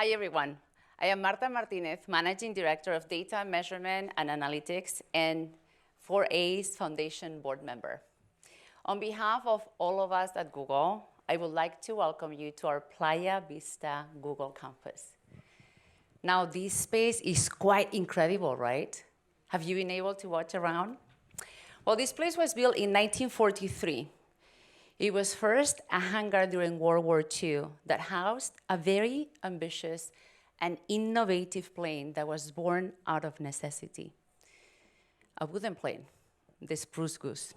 Hi, everyone. I am Marta Martinez, Managing Director of Data Measurement and Analytics and 4A's Foundation Board Member. On behalf of all of us at Google, I would like to welcome you to our Playa Vista Google campus. Now, this space is quite incredible, right? Have you been able to watch around? Well, this place was built in 1943. It was first a hangar during World War II that housed a very ambitious and innovative plane that was born out of necessity. A wooden plane, the Spruce Goose.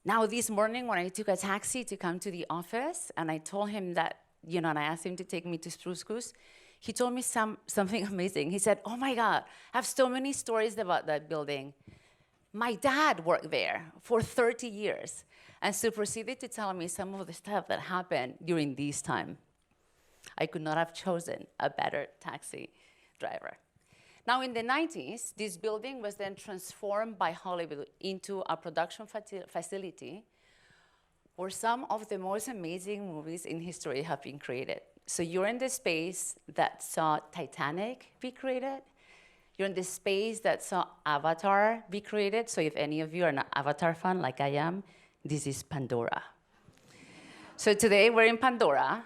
Now, this morning when I took a taxi to come to the office and I told him that, and I asked him to take me to Spruce Goose, he told me something amazing. He said, "Oh my God, I have so many stories about that building. My dad worked there for 30 years. And so proceeded to tell me some of the stuff that happened during this time. I could not have chosen a better taxi driver. Now, in the 90s, this building was then transformed by Hollywood into a production facility where some of the most amazing movies in history have been created. So you're in the space that saw Titanic be created. You're in the space that saw Avatar be created. So if any of you are an Avatar fan like I am, this is Pandora. So today we're in Pandora.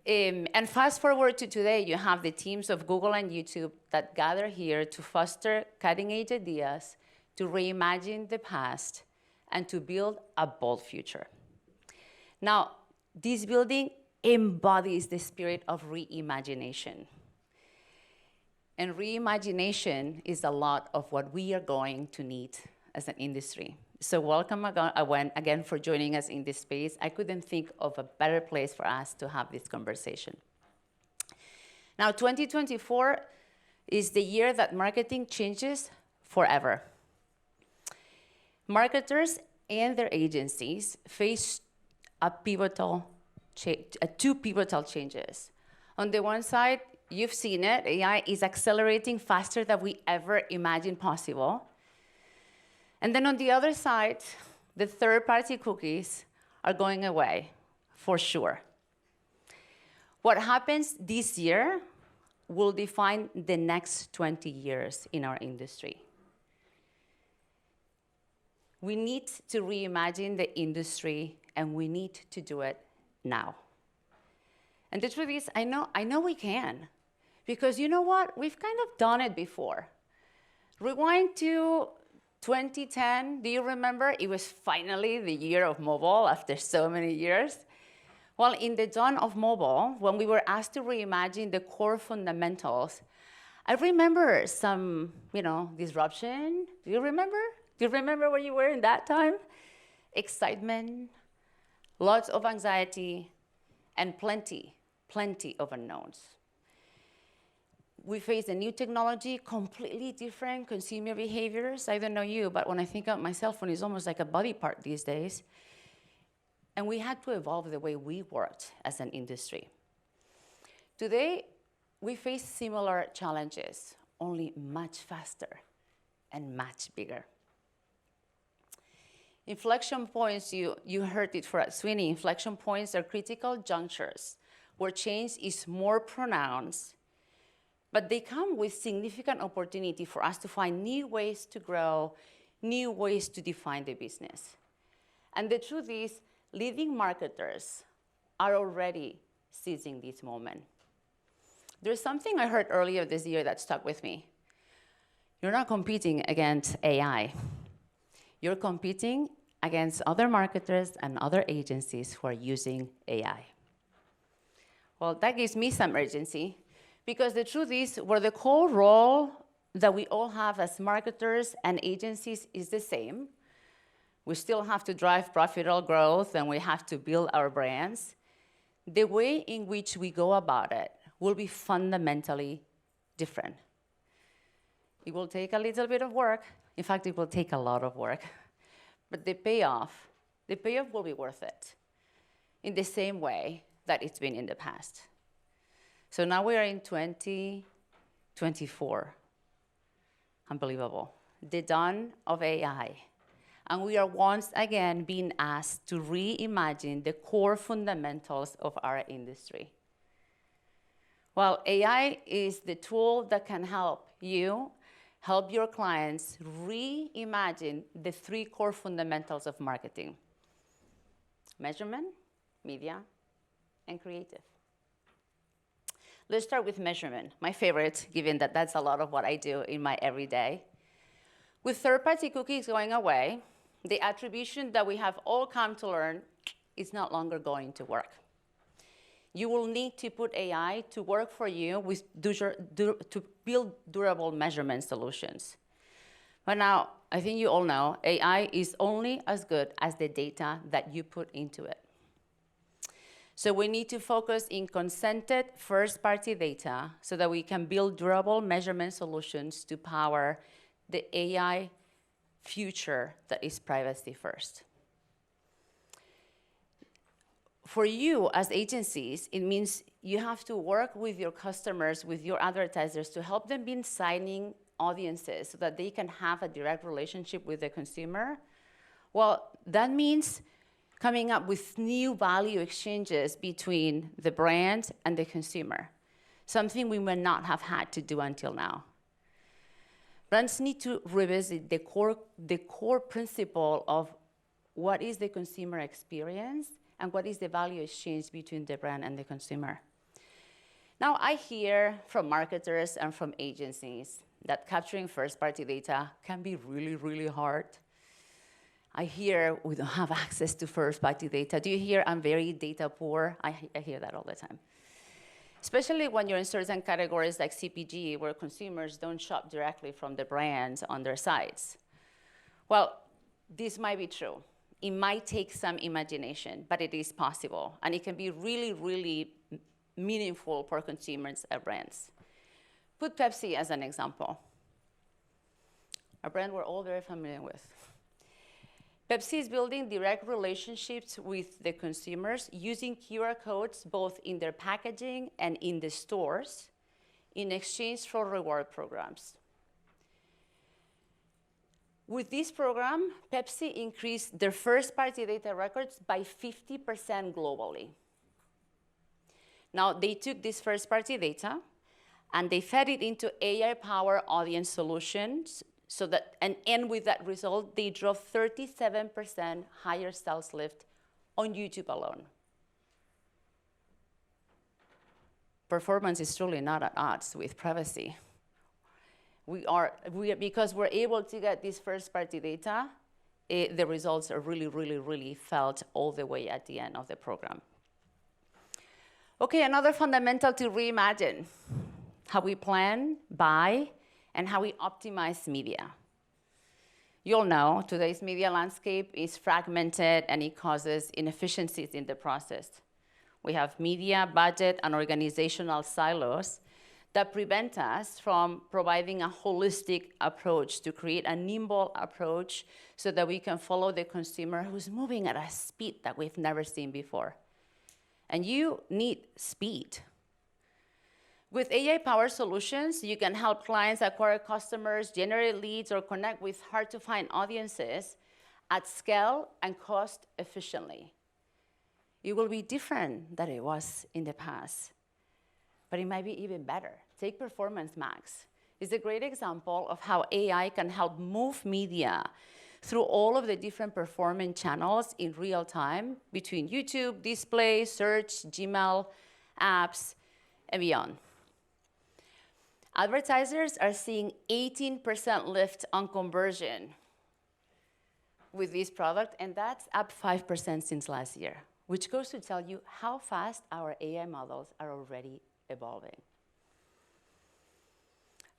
And fast forward to today, you have the teams of Google and YouTube that gather here to foster cutting-edge ideas, to reimagine the past, and to build a bold future. Now, this building embodies the spirit of reimagination. And reimagination is a lot of what we are going to need as an industry. So welcome again for joining us in this space. I couldn't think of a better place for us to have this conversation. Now, 2024 is the year that marketing changes forever. Marketers and their agencies face two pivotal changes. On the one side, you've seen it, AI is accelerating faster than we ever imagined possible. And then on the other side, the third-party cookies are going away, for sure. What happens this year will define the next 20 years in our industry. We need to reimagine the industry, and we need to do it now. And the truth is, I know we can, because you know what? We've kind of done it before. Rewind to 2010, do you remember? It was finally the year of mobile after so many years. Well, in the dawn of mobile, when we were asked to reimagine the core fundamentals, I remember some, disruption. Do you remember? Do you remember where you were in that time? Excitement, lots of anxiety, and plenty of unknowns. We face a new technology, completely different consumer behaviors. I don't know you, but when I think of my cell phone, it's almost like a body part these days. And we had to evolve the way we worked as an industry. Today, we face similar challenges, only much faster and much bigger. Inflection points, you heard it from Sweeney. Inflection points are critical junctures where change is more pronounced, but they come with significant opportunity for us to find new ways to grow, new ways to define the business. And the truth is, leading marketers are already seizing this moment. There's something I heard earlier this year that stuck with me. You're not competing against AI. You're competing against other marketers and other agencies who are using AI. Well, that gives me some urgency, because the truth is, where the core role that we all have as marketers and agencies is the same, we still have to drive profitable growth and we have to build our brands, the way in which we go about it will be fundamentally different. It will take a little bit of work. In fact, it will take a lot of work. But the payoff will be worth it in the same way that it's been in the past. So now we are in 2024. Unbelievable. The dawn of AI. And we are once again being asked to reimagine the core fundamentals of our industry. Well, AI is the tool that can help you, help your clients reimagine the three core fundamentals of marketing: measurement, media, and creative. Let's start with measurement, my favorite, given that that's a lot of what I do in my everyday. With third-party cookies going away, the attribution that we have all come to learn is not longer going to work. You will need to put AI to work for you to build durable measurement solutions. But now, I think you all know, AI is only as good as the data that you put into it. So we need to focus in consented first-party data so that we can build durable measurement solutions to power the AI future that is privacy first. For you as agencies, it means you have to work with your customers, with your advertisers, to help them be signing audiences so that they can have a direct relationship with the consumer. Well, that means coming up with new value exchanges between the brand and the consumer, something we may not have had to do until now. Brands need to revisit the core principle of what is the consumer experience and what is the value exchange between the brand and the consumer. Now, I hear from marketers and from agencies that capturing first-party data can be really, really hard. I hear we don't have access to first-party data. Do you hear I'm very data poor? I hear that all the time. Especially when you're in certain categories like CPG, where consumers don't shop directly from the brands on their sites. Well, this might be true. It might take some imagination, but it is possible. And it can be really, really meaningful for consumers and brands. Put Pepsi as an example, a brand we're all very familiar with. Pepsi is building direct relationships with the consumers using QR codes both in their packaging and in the stores in exchange for reward programs. With this program, Pepsi increased their first-party data records by 50% globally. Now, they took this first-party data and they fed it into AI-powered audience solutions so that, and with that result, they drove 37% higher sales lift on YouTube alone. Performance is truly not at odds with privacy. Because we're able to get this first-party data, the results are really, really, really felt all the way at the end of the program. Okay, another fundamental to reimagine: how we plan, buy, and how we optimize media. You'll know today's media landscape is fragmented and it causes inefficiencies in the process. We have media, budget, and organizational silos that prevent us from providing a holistic approach to create a nimble approach so that we can follow the consumer who's moving at a speed that we've never seen before. And you need speed. With AI-powered solutions, you can help clients acquire customers, generate leads, or connect with hard-to-find audiences at scale and cost efficiently. It will be different than it was in the past, but it might be even better. Take Performance Max. It's a great example of how AI can help move media through all of the different performance channels in real time between YouTube, display, search, Gmail, apps, and beyond. Advertisers are seeing 18% lift on conversion with this product, and that's up 5% since last year, which goes to tell you how fast our AI models are already evolving.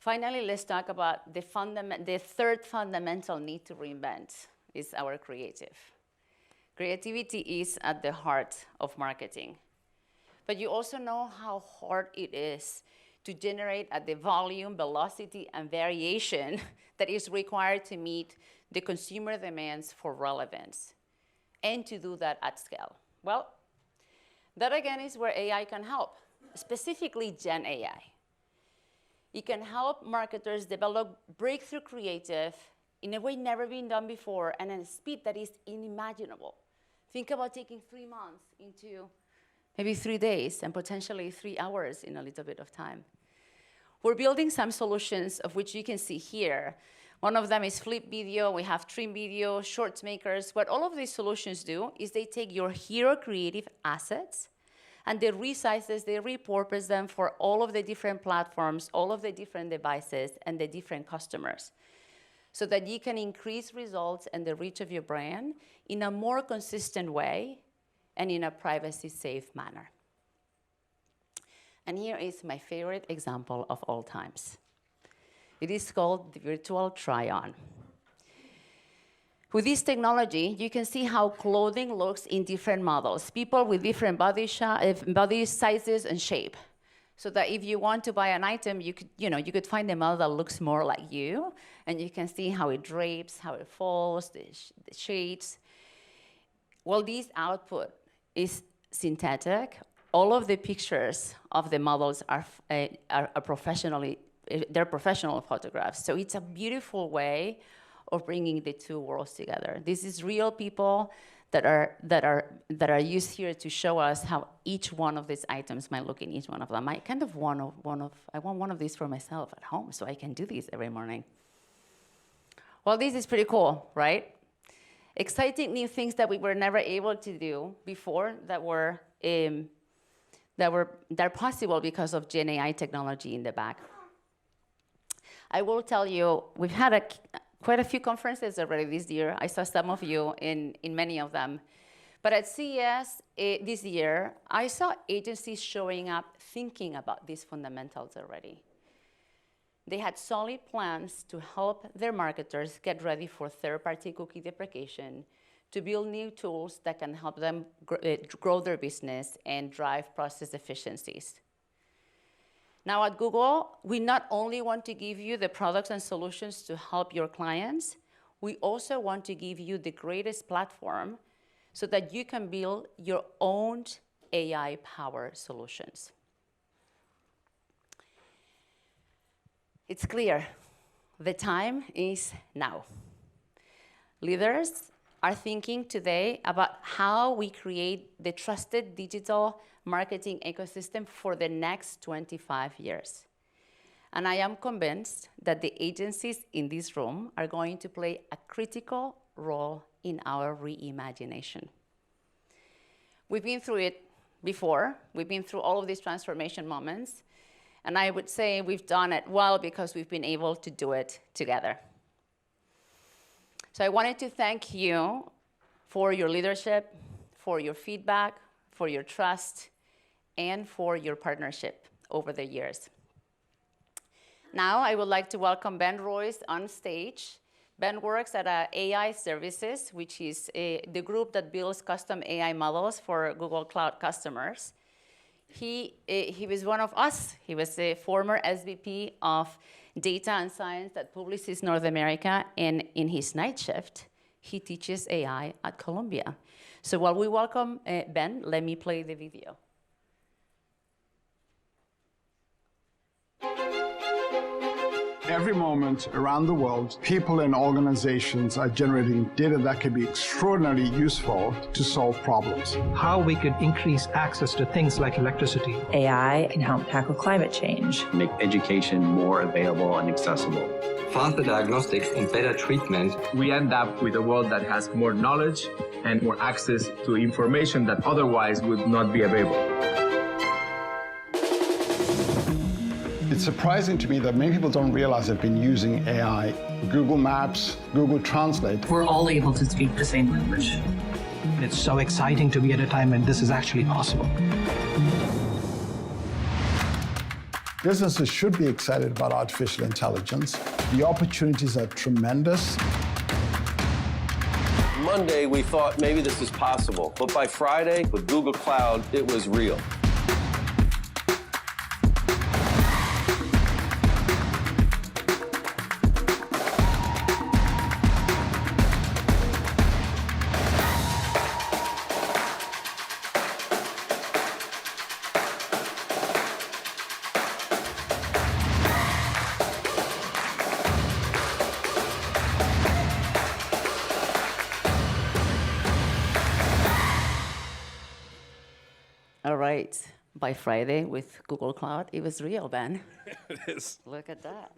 Finally, let's talk about the third fundamental need to reinvent is our creative. Creativity is at the heart of marketing. But you also know how hard it is to generate at the volume, velocity, and variation that is required to meet the consumer demands for relevance, and to do that at scale. Well, that again is where AI can help, specifically Gen AI. It can help marketers develop breakthrough creative in a way never been done before and at a speed that is unimaginable. Think about taking 3 months into maybe 3 days, and potentially 3 hours in a little bit of time. We're building some solutions of which you can see here. One of them is Flip Video. We have Trim Video, Shorts Makers. What all of these solutions do is they take your hero creative assets and they resize this, they repurpose them for all of the different platforms, all of the different devices, and the different customers, so that you can increase results and the reach of your brand in a more consistent way and in a privacy-safe manner. And here is my favorite example of all times. It is called the virtual try-on. With this technology, you can see how clothing looks in different models, people with different body sizes and shape. So that if you want to buy an item, you could find a model that looks more like you, and you can see how it drapes, how it falls, the shades. Well, this output is synthetic. All of the pictures of the models are they're professional photographs. So it's a beautiful way of bringing the two worlds together. This is real people that are used here to show us how each one of these items might look in each one of them. I kind of want one of these for myself at home, so I can do these every morning. Well, this is pretty cool, right? Exciting new things that we were never able to do before that are possible because of Gen AI technology in the back. I will tell you, we've had quite a few conferences already this year. I saw some of you in many of them. But at CES this year, I saw agencies showing up thinking about these fundamentals already. They had solid plans to help their marketers get ready for third-party cookie deprecation, to build new tools that can help them grow their business and drive process efficiencies. Now at Google, we not only want to give you the products and solutions to help your clients, we also want to give you the greatest platform so that you can build your own AI-powered solutions. It's clear, the time is now. Leaders are thinking today about how we create the trusted digital marketing ecosystem for the next 25 years. And I am convinced that the agencies in this room are going to play a critical role in our reimagination. We've been through it before. We've been through all of these transformation moments. And I would say we've done it well because we've been able to do it together. So I wanted to thank you for your leadership, for your feedback, for your trust, and for your partnership over the years. Now I would like to welcome Ben Royce on stage. Ben works at AI Services, which is the group that builds custom AI models for Google Cloud customers. He was one of us. He was a former SVP of Data and Science at Publicis North America, and in his night shift, he teaches AI at Columbia. So while we welcome Ben, let me play the video. Every moment around the world, people and organizations are generating data that can be extraordinarily useful to solve problems. How we could increase access to things like electricity. AI can help tackle climate change. Make education more available and accessible. Faster diagnostics and better treatment. We end up with a world that has more knowledge and more access to information that otherwise would not be available. It's surprising to me that many people don't realize they've been using AI. Google Maps, Google Translate. We're all able to speak the same language. It's so exciting to be at a time when this is actually possible. Businesses should be excited about artificial intelligence. The opportunities are tremendous. Monday, we thought maybe this is possible, but by Friday, with Google Cloud, it was real. All right. By Friday with Google Cloud, it was real, Ben. It is. Look at that.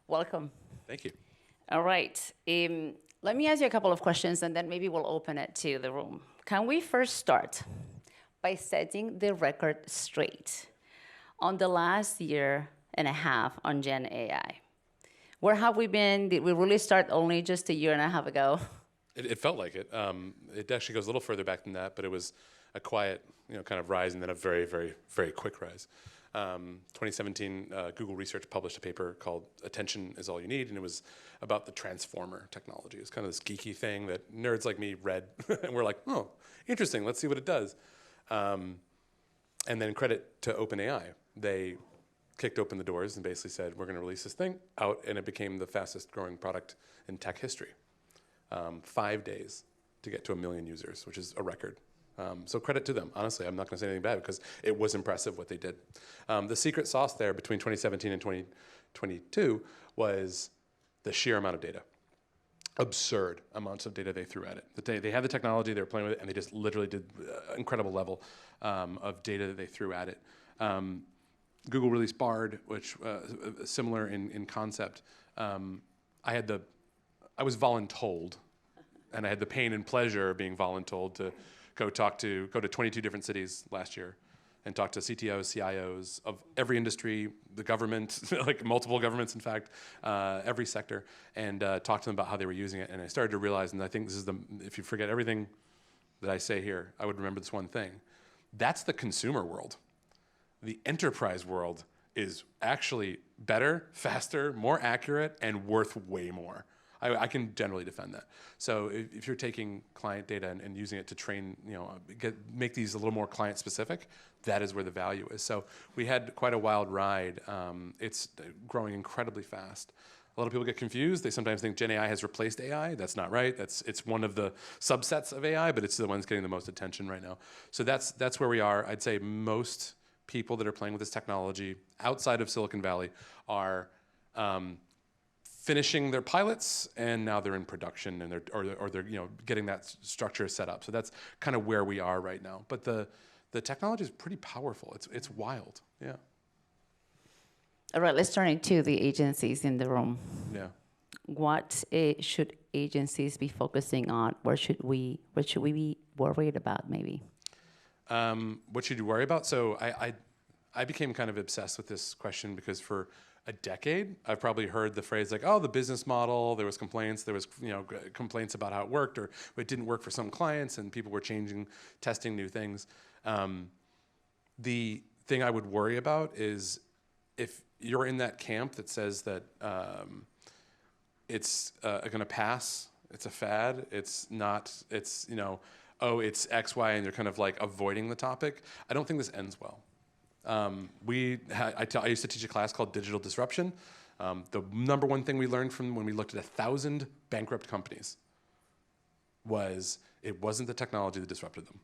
Welcome. Thank you. All right. Let me ask you a couple of questions, and then maybe we'll open it to the room. Can we first start by setting the record straight on the last year and a half on Gen AI? Where have we been? Did we really start only just a year and a half ago? It felt like it. It actually goes a little further back than that, but it was a quiet, kind of rise and then a very, very, very quick rise. 2017, Google Research published a paper called Attention is All You Need, and it was about the transformer technology. It's kind of this geeky thing that nerds like me read, and we're like, oh, interesting, let's see what it does. And then credit to OpenAI. They kicked open the doors and basically said, we're going to release this thing out, and it became the fastest growing product in tech history. 5 days to get to 1 million users, which is a record. So credit to them. Honestly, I'm not going to say anything bad because it was impressive what they did. The secret sauce there between 2017 and 2022 was the sheer amount of data. Absurd amounts of data they threw at it. They had the technology, they were playing with it, and they just literally did an incredible level of data that they threw at it. Google released Bard, which similar in concept. I was voluntold, and I had the pain and pleasure of being voluntold to go to 22 different cities last year and talk to CTOs, CIOs of every industry, the government, like multiple governments, in fact, every sector, and talk to them about how they were using it. And I started to realize, and I think this is if you forget everything that I say here, I would remember this one thing. That's the consumer world. The enterprise world is actually better, faster, more accurate, and worth way more. I can generally defend that. So if you're taking client data and using it to train, make these a little more client specific, that is where the value is. So we had quite a wild ride. It's growing incredibly fast. A lot of people get confused. They sometimes think Gen AI has replaced AI. That's not right. It's one of the subsets of AI, but it's the one that's getting the most attention right now. So that's where we are. I'd say most people that are playing with this technology outside of Silicon Valley are finishing their pilots, and now they're in production, and they're getting that structure set up. So that's kind of where we are right now. But the technology is pretty powerful. It's wild. Yeah. All right, let's turn to the agencies in the room. Yeah. What should agencies be focusing on? What should we be worried about, maybe? What should you worry about? So I became kind of obsessed with this question because for a decade, I've probably heard the phrase like, "Oh, the business model." There was complaints. There was complaints about how it worked, or it didn't work for some clients, and people were testing new things. The thing I would worry about is if you're in that camp that says that it's going to pass, it's a fad, it's not, it's it's X, Y, and you're kind of like avoiding the topic. I don't think this ends well. I used to teach a class called Digital Disruption. The number one thing we learned from when we looked at 1,000 bankrupt companies was it wasn't the technology that disrupted them.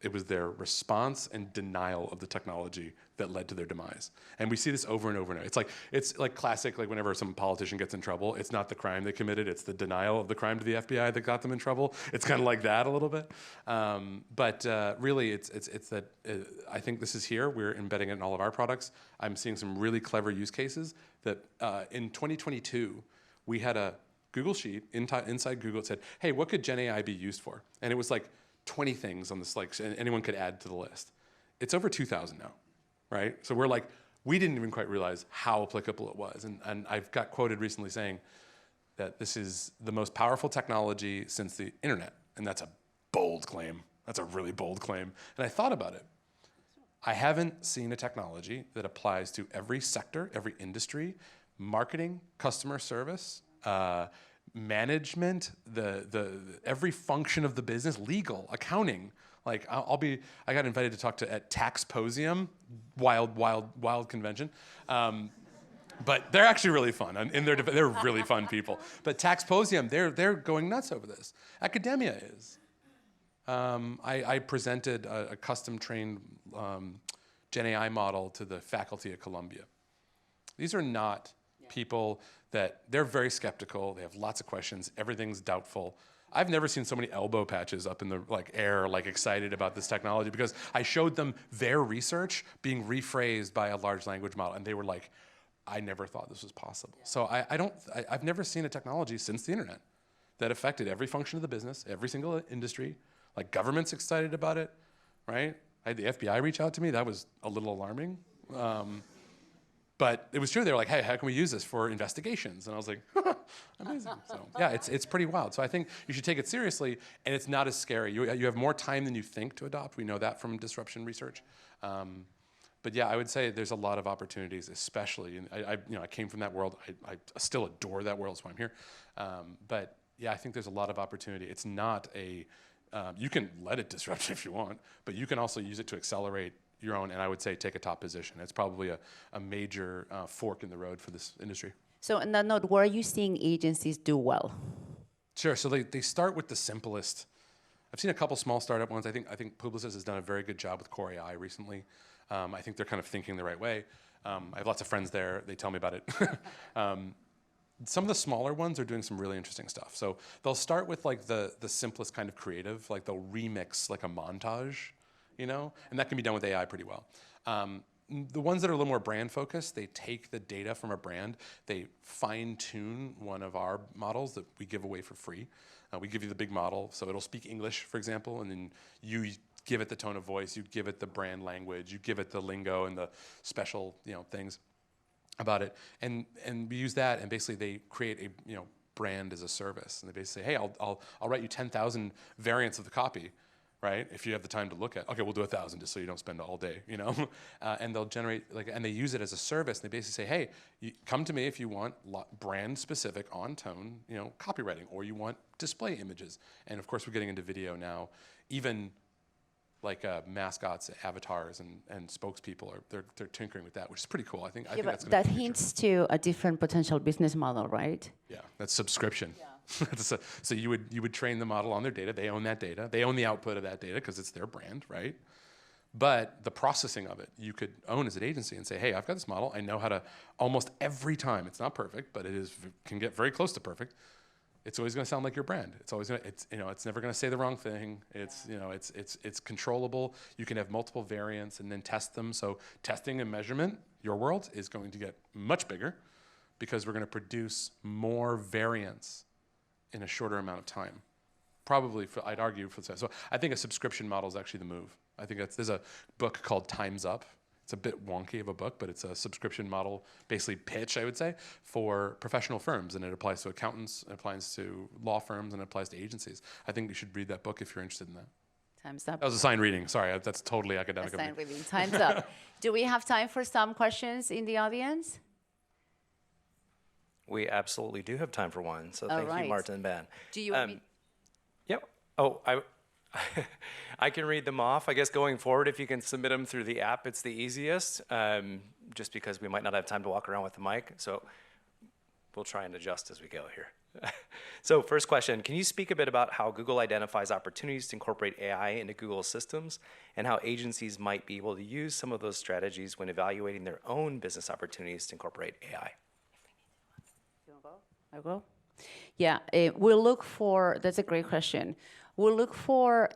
It was their response and denial of the technology that led to their demise. And we see this over and over and over. It's like classic, like whenever some politician gets in trouble, it's not the crime they committed, it's the denial of the crime to the FBI that got them in trouble. It's kind of like that a little bit. But really, it's that I think this is here. We're embedding it in all of our products. I'm seeing some really clever use cases that in 2022, we had a Google sheet inside Google. It said, hey, what could Gen AI be used for? And it was like 20 things on this, like anyone could add to the list. It's over 2,000 now, right? So we're like, we didn't even quite realize how applicable it was. And I've got quoted recently saying that this is the most powerful technology since the internet. And that's a bold claim. That's a really bold claim. And I thought about it. I haven't seen a technology that applies to every sector, every industry, marketing, customer service, management, the every function of the business, legal, accounting. Like I got invited to talk at Taxposium, wild convention. But they're actually really fun, and they're really fun people. But Taxposium, they're going nuts over this. Academia is. I presented a custom-trained Gen AI model to the faculty at Columbia. These are not people that they're very skeptical. They have lots of questions. Everything's doubtful. I've never seen so many elbow patches up in the air, excited about this technology, because I showed them their research being rephrased by a large language model, and they were like, I never thought this was possible. So I've never seen a technology since the internet that affected every function of the business, every single industry. Government's excited about it, right? I had the FBI reach out to me. That was a little alarming. But it was true. They were like, hey, how can we use this for investigations? And I was like, amazing. So yeah, it's pretty wild. So I think you should take it seriously, and it's not as scary. You have more time than you think to adopt. We know that from disruption research. But yeah, I would say there's a lot of opportunities, especially, and I came from that world. I still adore that world, that's why I'm here. But yeah, I think there's a lot of opportunity. It's not you can let it disrupt if you want, but you can also use it to accelerate your own, and I would say take a top position. It's probably a major fork in the road for this industry. So on that note, where are you seeing agencies do well? Sure, so they start with the simplest. I've seen a couple small startup ones. I think Publicis has done a very good job with Core AI recently. I think they're kind of thinking the right way. I have lots of friends there. They tell me about it. Some of the smaller ones are doing some really interesting stuff. So they'll start with the simplest kind of creative, they'll remix a montage, and that can be done with AI pretty well. The ones that are a little more brand focused, they take the data from a brand, they fine tune one of our models that we give away for free. We give you the big model, so it'll speak English, for example, and then you give it the tone of voice, you give it the brand language, you give it the lingo and the special things about it, and we use that, and basically they create a brand as a service, and they basically say, hey, I'll write you 10,000 variants of the copy, right? If you have the time to look at, okay, we'll do 1,000 just so you don't spend all day, and they'll generate and they use it as a service, and they basically say, hey, you come to me if you want brand specific on tone, copywriting, or you want display images, and of course we're getting into video now, even mascots, avatars, and spokespeopeople they're tinkering with that, which is pretty cool. I think that's that hints to a different potential business model, right? Yeah, that's subscription. Yeah. So you would train the model on their data. They own that data. They own the output of that data because it's their brand, right? But the processing of it, you could own as an agency and say, hey, I've got this model. I know how to almost every time. It's not perfect, but can get very close to perfect. It's always going to sound like your brand. It's always it's never going to say the wrong thing. It's controllable. You can have multiple variants and then test them. So testing and measurement, your world is going to get much bigger because we're going to produce more variants in a shorter amount of time. Probably, I'd argue for that. So I think a subscription model is actually the move. I think there's a book called Time's Up. It's a bit wonky of a book, but it's a subscription model, basically pitch, I would say, for professional firms. And it applies to accountants, it applies to law firms, and it applies to agencies. I think you should read that book if you're interested in that. Time's up. That was a sign reading. Sorry, that's totally academic. Sign reading. Time's up. Do we have time for some questions in the audience? We absolutely do have time for one. So thank you, Marta and Ben. Do you want me? Yep. Oh, I can read them off. I guess going forward, if you can submit them through the app, it's the easiest, just because we might not have time to walk around with the mic. So we'll try and adjust as we go here. So first question, can you speak a bit about how Google identifies opportunities to incorporate AI into Google's systems and how agencies might be able to use some of those strategies when evaluating their own business opportunities to incorporate AI? You want to go? I will. Yeah, we'll look for, that's a great question. We'll look for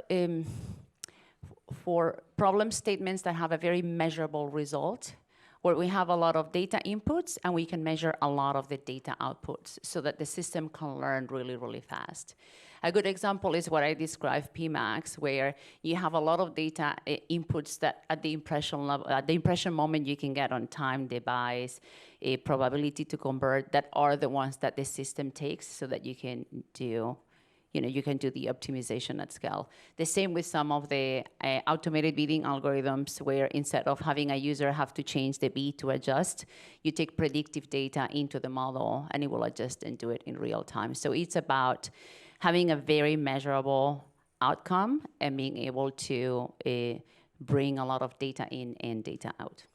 problem statements that have a very measurable result, where we have a lot of data inputs and we can measure a lot of the data outputs so that the system can learn really, really fast. A good example is what I described, PMAX, where you have a lot of data inputs that at the impression level, at the impression moment you can get on time, device, a probability to convert, that are the ones that the system takes so that you can do you can do the optimization at scale. The same with some of the automated bidding algorithms, where instead of having a user have to change the bid to adjust, you take predictive data into the model and it will adjust and do it in real time. So it's about having a very measurable outcome and being able to bring a lot of data in and data out.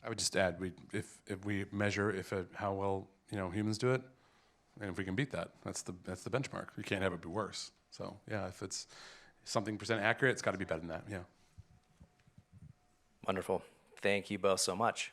I would just add, if we measure how well humans do it, and if we can beat that, that's the benchmark. We can't have it be worse. So yeah, if it's something % accurate, it's got to be better than that. Yeah. Wonderful. Thank you both so much.